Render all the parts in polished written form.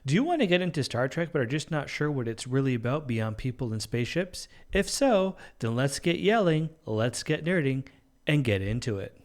Do you want to get into Star Trek but are just not sure what it's really about beyond people and spaceships? If so, then let's get yelling, let's get nerding, and get into it.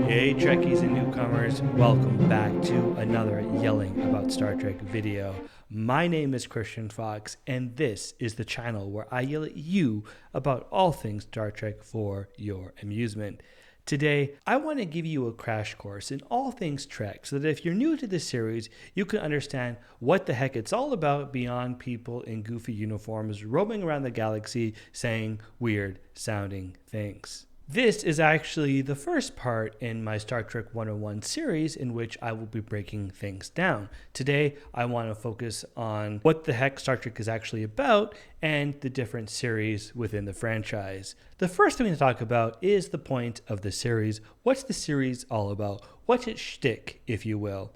Hey Trekkies and newcomers, welcome back to another Yelling About Star Trek video. My name is Christian Fox, and this is the channel where I yell at you about all things Star Trek for your amusement. Today, I want to give you a crash course in all things Trek so that if you're new to this series, you can understand what the heck it's all about beyond people in goofy uniforms roaming around the galaxy saying weird sounding things. This is actually the first part in my Star Trek 101 series in which I will be breaking things down. Today, I want to focus on what the heck Star Trek is actually about and the different series within the franchise. The first thing to talk about is the point of the series. What's the series all about? What's its shtick, if you will?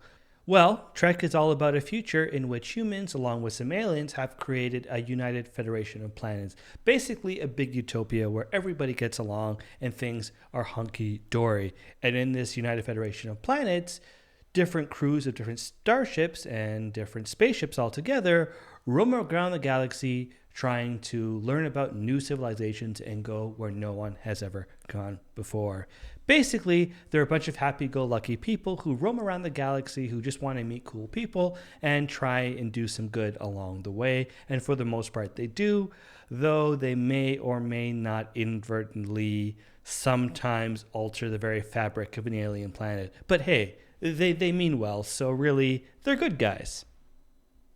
Well, Trek is all about a future in which humans, along with some aliens, have created a united federation of planets. Basically, a big utopia where everybody gets along and things are hunky-dory. And in this united federation of planets, different crews of different starships and different spaceships altogether roam around the galaxy trying to learn about new civilizations and go where no one has ever gone before. Basically, they're a bunch of happy-go-lucky people who roam around the galaxy who just want to meet cool people and try and do some good along the way. And for the most part, they do, though they may or may not inadvertently sometimes alter the very fabric of an alien planet. But hey, they mean well, so really, they're good guys.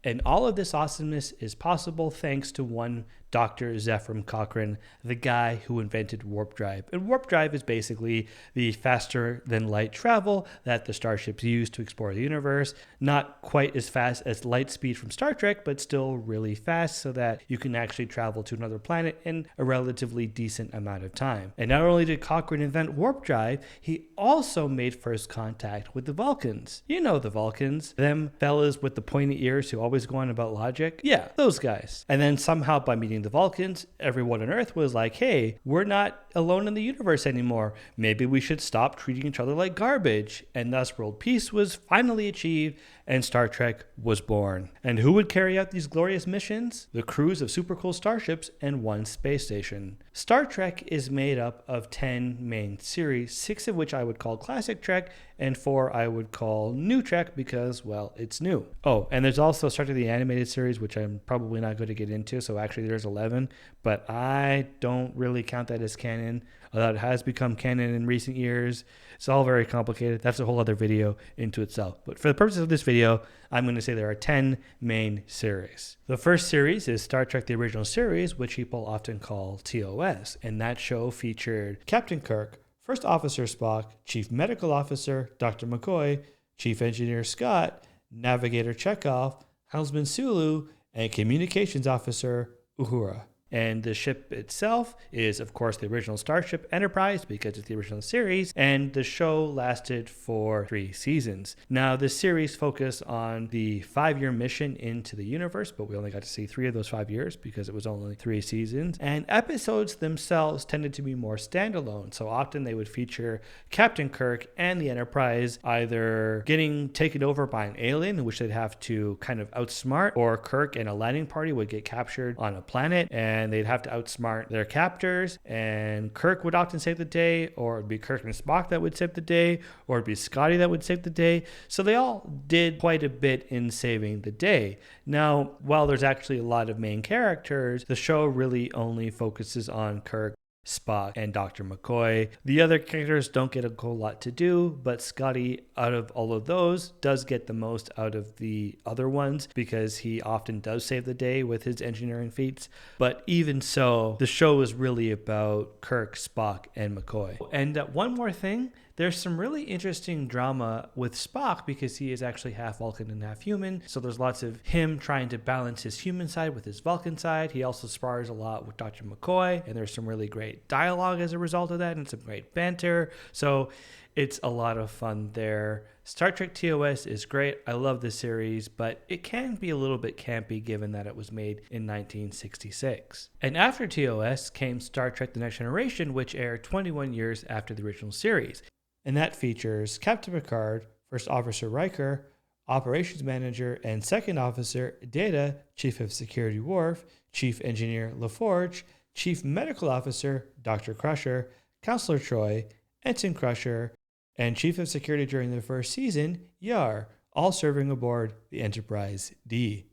And all of this awesomeness is possible thanks to one Dr. Zefram Cochrane, the guy who invented warp drive. And warp drive is basically the faster than light travel that the starships use to explore the universe. Not quite as fast as light speed from Star Trek, but still really fast so that you can actually travel to another planet in a relatively decent amount of time. And not only did Cochrane invent warp drive, he also made first contact with the Vulcans. You know the Vulcans, them fellas with the pointy ears who always go on about logic. Yeah, those guys. And then somehow by meeting the Vulcans, everyone on Earth was like, hey, we're not alone in the universe anymore. Maybe we should stop treating each other like garbage. And thus world peace was finally achieved and Star Trek was born. And who would carry out these glorious missions? The crews of super cool starships and one space station. Star Trek is made up of 10 main series, 6 of which I would call classic Trek and 4 I would call new Trek because, well, it's new. Oh, and there's also Star Trek the Animated Series, which I'm probably not going to get into, so actually there's 11, but I don't really count that as canon, although it has become canon in recent years. It's all very complicated. That's a whole other video into itself. But for the purposes of this video, I'm going to say there are 10 main series. The first series is Star Trek the Original Series, which people often call TOS, and that show featured Captain Kirk, First Officer Spock, Chief Medical Officer Dr. McCoy, Chief Engineer Scott, Navigator Chekhov, Helmsman Sulu, and Communications Officer Uhura. And the ship itself is, of course, the original Starship Enterprise because it's the original series, and the show lasted for 3 seasons. Now, this series focused on the 5-year mission into the universe, but we only got to see 3 of those 5 years because it was only 3 seasons. And episodes themselves tended to be more standalone, so often they would feature Captain Kirk and the Enterprise either getting taken over by an alien, which they'd have to kind of outsmart, or Kirk and a landing party would get captured on a planet, and they'd have to outsmart their captors, and Kirk would often save the day, or it'd be Kirk and Spock that would save the day, or it'd be Scotty that would save the day. So they all did quite a bit in saving the day. Now, while there's actually a lot of main characters, the show really only focuses on Kirk, Spock, and Dr. McCoy. The other characters don't get a whole lot to do, but Scotty, out of all of those, does get the most out of the other ones because he often does save the day with his engineering feats. But even so, the show is really about Kirk, Spock, and McCoy. And one more thing, there's some really interesting drama with Spock because he is actually half Vulcan and half human. So there's lots of him trying to balance his human side with his Vulcan side. He also spars a lot with Dr. McCoy, and there's some really great dialogue as a result of that and some great banter. So it's a lot of fun there. Star Trek TOS is great. I love the series, but it can be a little bit campy given that it was made in 1966. And after TOS came Star Trek The Next Generation, which aired 21 years after the original series. and that features Captain Picard, First Officer Riker, Operations Manager and Second Officer Data, Chief of Security Worf, Chief Engineer LaForge, Chief Medical Officer Dr. Crusher, Counselor Troy, Ensign Crusher, and Chief of Security during the first season, Yar, all serving aboard the Enterprise D.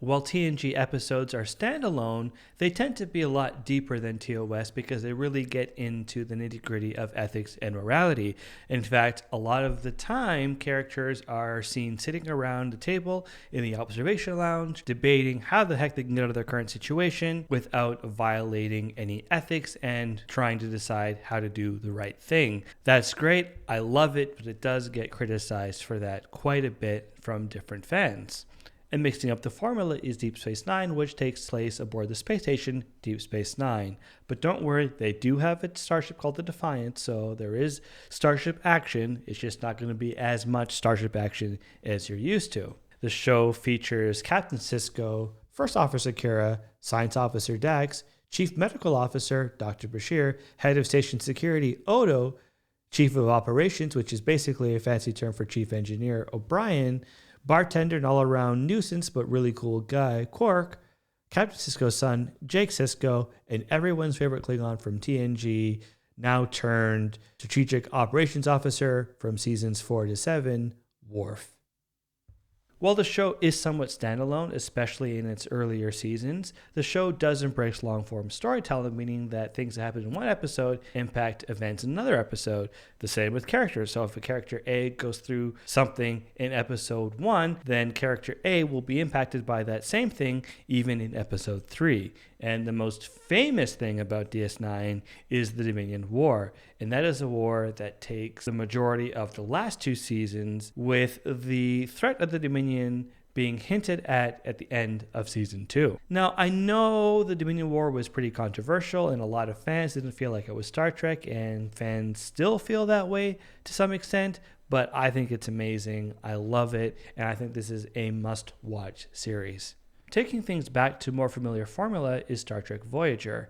While TNG episodes are standalone, they tend to be a lot deeper than TOS because they really get into the nitty-gritty of ethics and morality. In fact, a lot of the time, characters are seen sitting around a table in the observation lounge, debating how the heck they can get out of their current situation without violating any ethics and trying to decide how to do the right thing. That's great. I love it, but it does get criticized for that quite a bit from different fans. And mixing up the formula is Deep Space Nine, which takes place aboard the space station Deep Space Nine. But don't worry, they do have a starship called the Defiant, so there is starship action. It's just not going to be as much starship action as you're used to. The show features Captain Sisko, First Officer Kira, Science Officer Dax, Chief Medical Officer Dr. Bashir, Head of Station Security Odo, Chief of Operations, which is basically a fancy term for Chief Engineer O'Brien, bartender and all-around nuisance but really cool guy Quark, Captain Sisko's son Jake Sisko, and everyone's favorite Klingon from TNG, now turned Strategic Operations Officer from seasons 4 to 7, Worf. While the show is somewhat standalone, especially in its earlier seasons, the show does embrace long-form storytelling, meaning that things that happen in one episode impact events in another episode. The same with characters. So if a character A goes through something in episode 1, then character A will be impacted by that same thing even in episode 3. And the most famous thing about DS9 is the Dominion War. And that is a war that takes the majority of the last 2 seasons, with the threat of the Dominion being hinted at the end of season 2. Now, I know the Dominion War was pretty controversial and a lot of fans didn't feel like it was Star Trek, and fans still feel that way to some extent, but I think it's amazing. I love it, and I think this is a must-watch series. Taking things back to more familiar formula is Star Trek Voyager,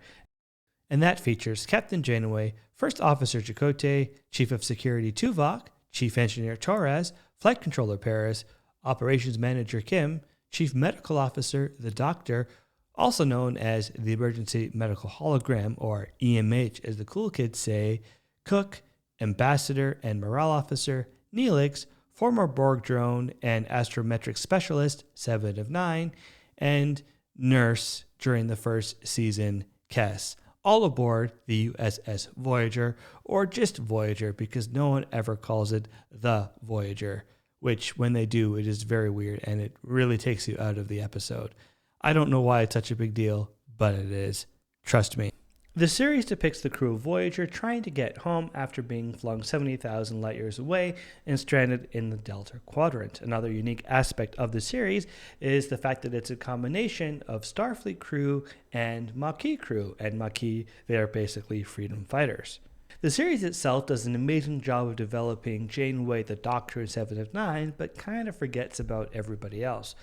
and that features Captain Janeway, First Officer Chakotay, Chief of Security Tuvok, Chief Engineer Torres, Flight Controller Paris, Operations Manager Kim, Chief Medical Officer the Doctor, also known as the Emergency Medical Hologram, or EMH as the cool kids say, Cook, Ambassador and Morale Officer Neelix, former Borg drone and astrometric specialist 7 of 9, and nurse during the first season, Kes, all aboard the USS Voyager, or just Voyager because no one ever calls it the Voyager, which when they do, it is very weird and it really takes you out of the episode. I don't know why it's such a big deal, but it is. Trust me. The series depicts the crew of Voyager trying to get home after being flung 70,000 light years away and stranded in the Delta Quadrant. Another unique aspect of the series is the fact that it's a combination of Starfleet crew and Maquis crew. And Maquis, they are basically freedom fighters. The series itself does an amazing job of developing Janeway the Doctor in 7 of 9, but kind of forgets about everybody else.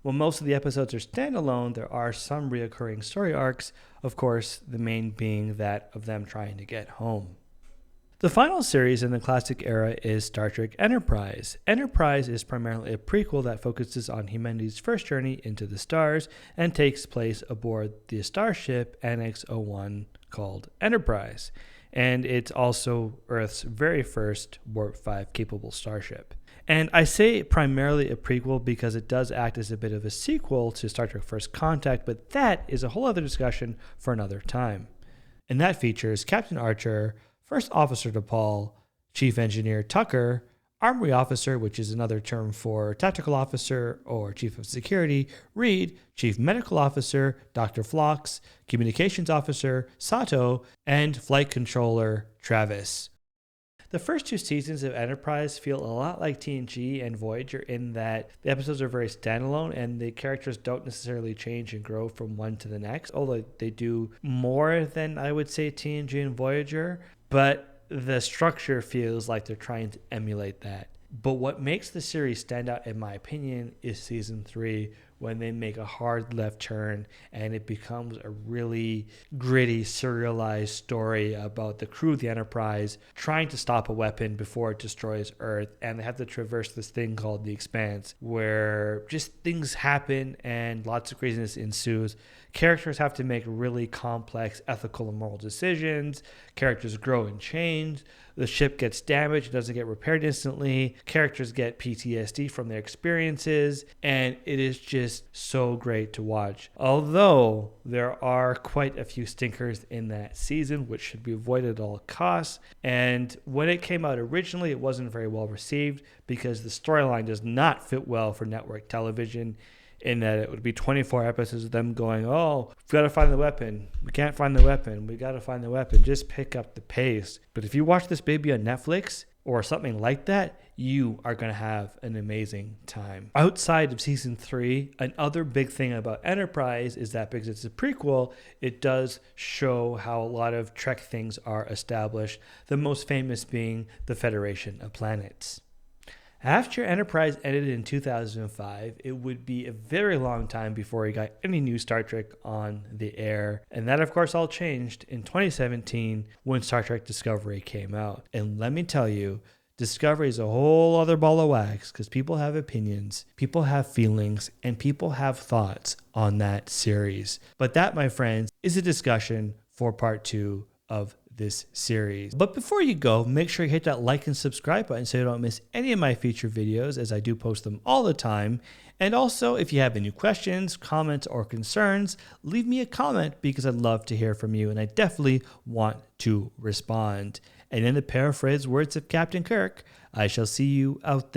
While most of the episodes are standalone, there are some reoccurring story arcs, of course, the main being that of them trying to get home. The final series in the classic era is Star Trek Enterprise. Enterprise is primarily a prequel that focuses on humanity's first journey into the stars and takes place aboard the starship NX-01 called Enterprise. And it's also Earth's very first Warp 5 capable starship. And I say primarily a prequel because it does act as a bit of a sequel to Star Trek First Contact, but that is a whole other discussion for another time. And that features Captain Archer, First Officer DePaul, Chief Engineer Tucker, Armory Officer, which is another term for Tactical Officer or Chief of Security, Reed, Chief Medical Officer, Dr. Phlox, Communications Officer, Sato, and Flight Controller, Travis. The first 2 seasons of Enterprise feel a lot like TNG and Voyager in that the episodes are very standalone and the characters don't necessarily change and grow from one to the next, although they do more than I would say TNG and Voyager, but the structure feels like they're trying to emulate that. But what makes the series stand out, in my opinion, is season 3, when they make a hard left turn and it becomes a really gritty, serialized story about the crew of the Enterprise trying to stop a weapon before it destroys Earth, and they have to traverse this thing called the Expanse where just things happen and lots of craziness ensues. Characters have to make really complex ethical and moral decisions. Characters grow and change. The ship gets damaged, it doesn't get repaired instantly. Characters get PTSD from their experiences, and it is just so great to watch. Although there are quite a few stinkers in that season, which should be avoided at all costs. And when it came out originally, it wasn't very well received because the storyline does not fit well for network television, in that it would be 24 episodes of them going, oh, we've got to find the weapon. We can't find the weapon. We got to find the weapon. Just pick up the pace. But if you watch this baby on Netflix or something like that, you are going to have an amazing time. Outside of season 3, another big thing about Enterprise is that because it's a prequel, it does show how a lot of Trek things are established, the most famous being the Federation of Planets. After Enterprise ended in 2005, it would be a very long time before we got any new Star Trek on the air. And that, of course, all changed in 2017 when Star Trek Discovery came out. And let me tell you, Discovery is a whole other ball of wax because people have opinions, people have feelings, and people have thoughts on that series. But that, my friends, is a discussion for part 2 of this series. But before you go, make sure you hit that like and subscribe button so you don't miss any of my future videos, as I do post them all the time. And also, if you have any questions, comments, or concerns, leave me a comment because I'd love to hear from you and I definitely want to respond. And in the paraphrased words of Captain Kirk, I shall see you out there.